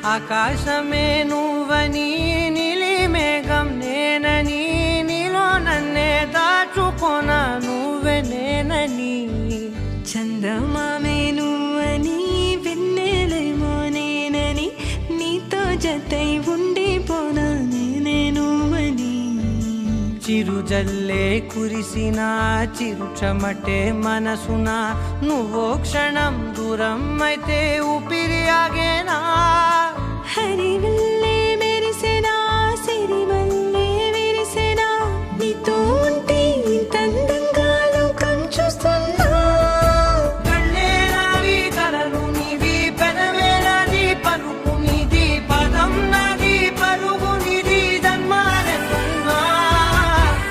ఆకాశమే నువ్వని నీలి మేఘం నేనని నీలో నన్నే దాచుకోన నువ్వే నేనని చందమామే నువ్వని వెన్నెలేమో నేనని నీతో జతై ఉండిపోనా నేనే నువ్వని చిరుజల్లే కురిసిన చిరుచమటే మనసున నువ్వో క్షణం దూరం అయితే ఊపిరి ఆగేనా హరివల్లే మెరిసెనా సిరివల్లే విరిసెనా నీతో ఉంటే ఇంతందంగా లోకం చూస్తున్నా కళ్ళే నావి కలలు నీవి పెదవే నాది పలుకు నీది పదం నాది పరుగు నీది జన్మాలెత్తున్నా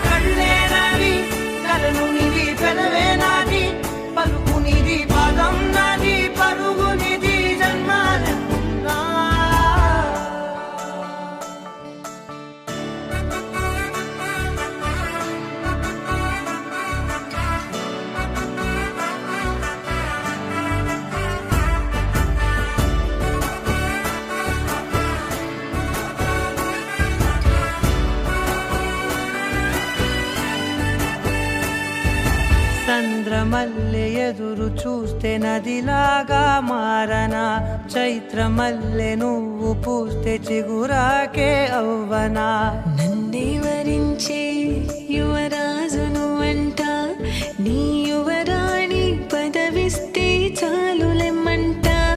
కళ్ళే నావి కలలు నీవి పెదవే నాది పలుకు నీది పదం నాది పరుగు నీది జన్మాలెత్తున్నా చంద్రమల్లె ఎదురు చూస్తే నదిలాగా మారనా చైత్రమల్లె నువ్వు పూస్తే చిగురాకే అవ్వనా నన్నే వరించే యువరాజ